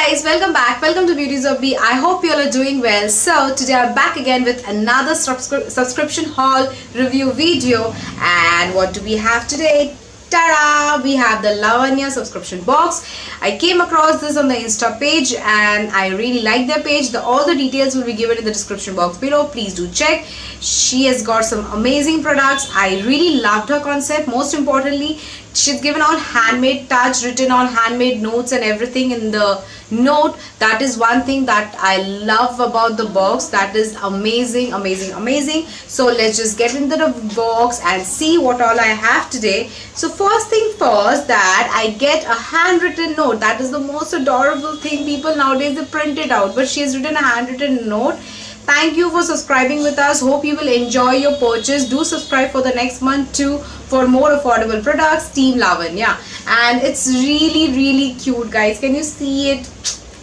guys, welcome back. Welcome to Beauties of B. I hope you all are doing well. So today I'm back again with another subscription haul review video. And what do we have today? Ta-da! We have the Lavanya subscription box. I came across this on the Insta page and I really like their page. All the details will be given in the description box below. Please do check. She has got some amazing products. I really loved her concept. Most importantly, she's given all handmade touch, written on handmade notes and everything in the note. That is one thing that I love about the box. That is amazing, amazing, amazing. So let's just get into the box and see what all I have today. So first thing first, that I get a handwritten note. That is the most adorable thing. People nowadays, they print it out, but she has written a handwritten note. Thank you for subscribing with us. Hope you will enjoy your purchase. Do subscribe for the next month too for more affordable products. Team Lavanya. And it's really cute, guys. Can you see it?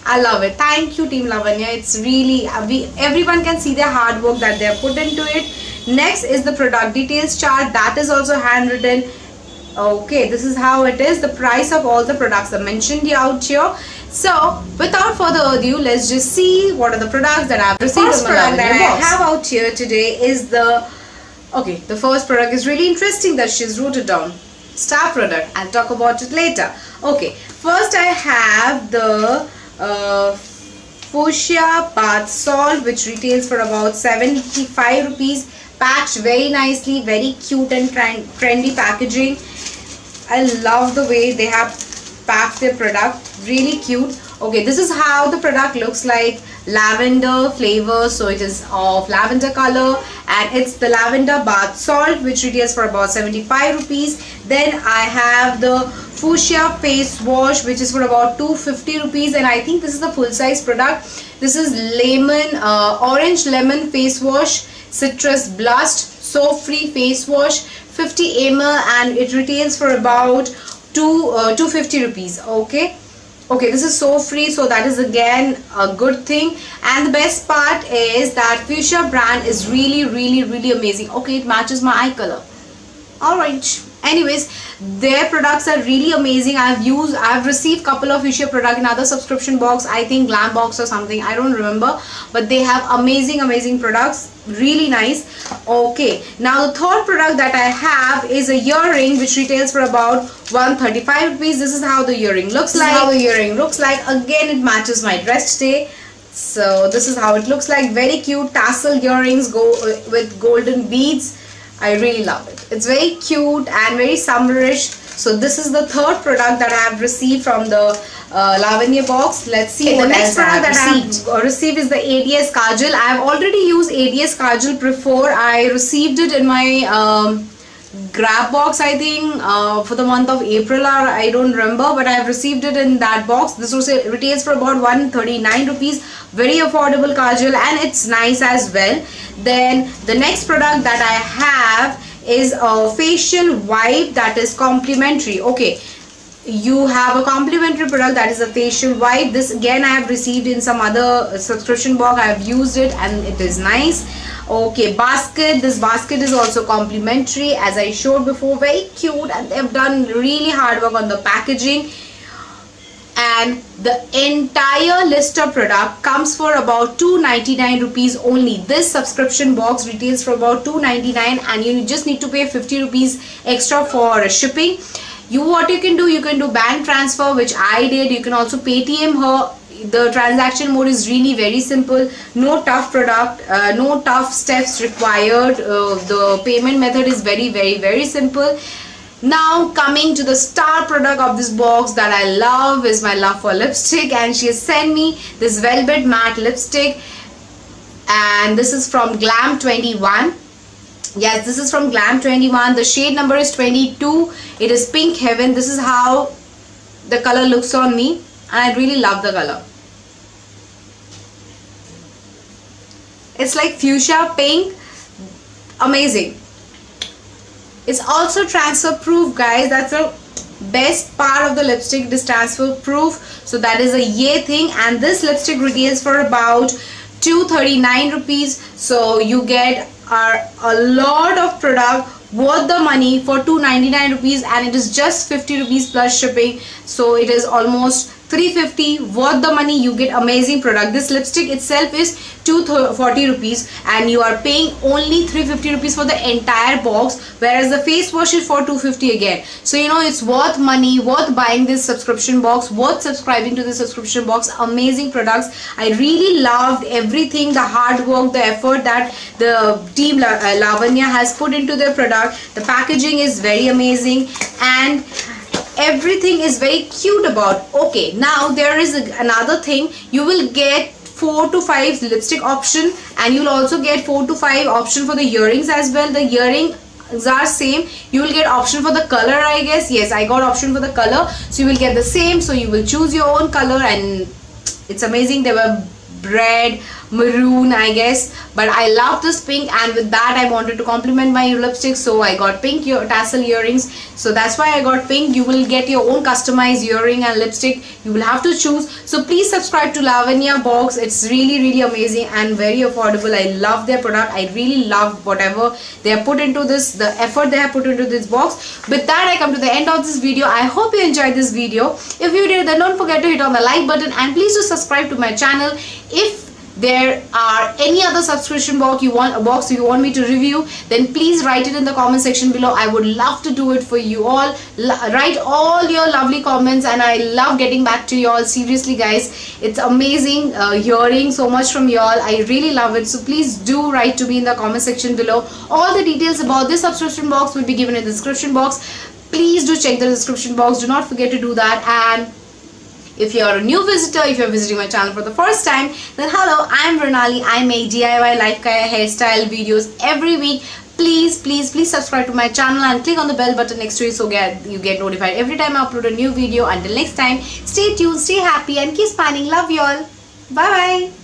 I love it. Thank you, Team Lavanya. It's really, everyone can see their hard work that they have put into it. Next is the product details chart. That is also handwritten. Okay, this is how it is. The price of all the products are mentioned out here. So without further ado, let's just see what are the products that I have received. The first product that I have out here today is the first product is really interesting that she's wrote it down. Star product. I'll talk about it later. Okay, first I have the fuchsia bath salt, which retails for about 75 rupees. Packed very nicely, very cute and trendy packaging. I love the way they have packed their product. Really cute. Okay, this is how the product looks like. Lavender flavor, so it is of lavender color, and it's the lavender bath salt, which retails for about 75 rupees. Then I have the fuchsia face wash, which is for about 250 rupees, and I think this is the full size product. This is lemon, orange lemon face wash, citrus blush, soap free face wash, 50 ml, and it retails for about 250 rupees. Okay, this is so free, so that is again a good thing. And the best part is that fuchsia brand is really amazing. Okay, it matches my eye color. Alright, anyways, their products are really amazing. I've received couple of fuchsia product in other subscription box, I think Glam Box or something, I don't remember, but they have amazing products. Really nice. Okay, now the third product that I have is a earring, which retails for about 135 rupees. This is how the earring looks like. Again, it matches my dress today. So this is how it looks like. Very cute tassel earrings go with golden beads. I really love it. It's very cute and very summerish. So this is the third product that I have received from the Lavanya box. Let's see what the next product that I have received is the ADS Kajal. I have already used ADS Kajal before. I received it in my grab box, I think, for the month of April, or I don't remember, but I have received it in that box. This also retails for about 139 rupees. Very affordable Kajal, and it's nice as well. Then the next product that I have is a facial wipe that is complimentary. Okay, you have a complimentary product that is a facial wipe. This again I have received in some other subscription box. I have used it and it is nice. Okay, basket. This basket is also complimentary, as I showed before. Very cute, and they have done really hard work on the packaging. And the entire list of product comes for about 299 rupees only. This subscription box retails for about 299, and you just need to pay 50 rupees extra for shipping. What you can do bank transfer, which I did. You can also Paytm her. The transaction mode is really very simple. No tough product, no tough steps required. The payment method is very simple. Now coming to the star product of this box that I love is my love for lipstick, and she has sent me this velvet matte lipstick, and this is from Glam 21. Yes, this is from Glam 21. The shade number is 22. It is Pink Heaven. This is how the color looks on me, and I really love the color. It's like fuchsia pink. Amazing. It's also transfer proof, guys. That's the best part of the lipstick. It is transfer proof, so that is a yay thing. And this lipstick retails for about 239 rupees. So you get a lot of product worth the money for 299 rupees, and it is just 50 rupees plus shipping. So it is almost 350, worth the money. You get amazing product. This lipstick itself is 240 rupees and you are paying only 350 rupees for the entire box, whereas the face wash is for 250 again. So you know, it's worth money, worth buying this subscription box, worth subscribing to this subscription box. Amazing products. I really loved everything, the hard work, the effort that the team Lavanya has put into their product. The packaging is very amazing and everything is very cute about. Okay, now there is another thing. You will get 4 to 5 lipstick option and you will also get 4 to 5 option for the earrings as well. The earrings are same. You will get option for the color, I guess. Yes, I got option for the color, so you will get the same. So you will choose your own color and it's amazing. They were red, maroon, I guess, but I love this pink, and with that I wanted to compliment my lipstick, so I got pink tassel earrings. So that's why I got pink. You will get your own customized earring and lipstick. You will have to choose. So please subscribe to Lavanya Box. It's really amazing and very affordable. I love their product. I really love whatever they have put into this, the effort they have put into this box. With that, I come to the end of this video. I hope you enjoyed this video. If you did, then don't forget to hit on the like button and please do subscribe to my channel. If there are any other subscription box you want me to review, then please write it in the comment section below. I would love to do it for you all. Write all your lovely comments and I love getting back to you all. Seriously guys, it's amazing hearing so much from you all. I really love it. So please do write to me in the comment section below. All the details about this subscription box will be given in the description box. Please do check the description box. Do not forget to do that. And if you are a new visitor, if you are visiting my channel for the first time, then hello, I am Pranali. I make DIY life hairstyle videos every week. Please subscribe to my channel and click on the bell button next to it so you get notified every time I upload a new video. Until next time, stay tuned, stay happy and keep smiling. Love you all. Bye bye.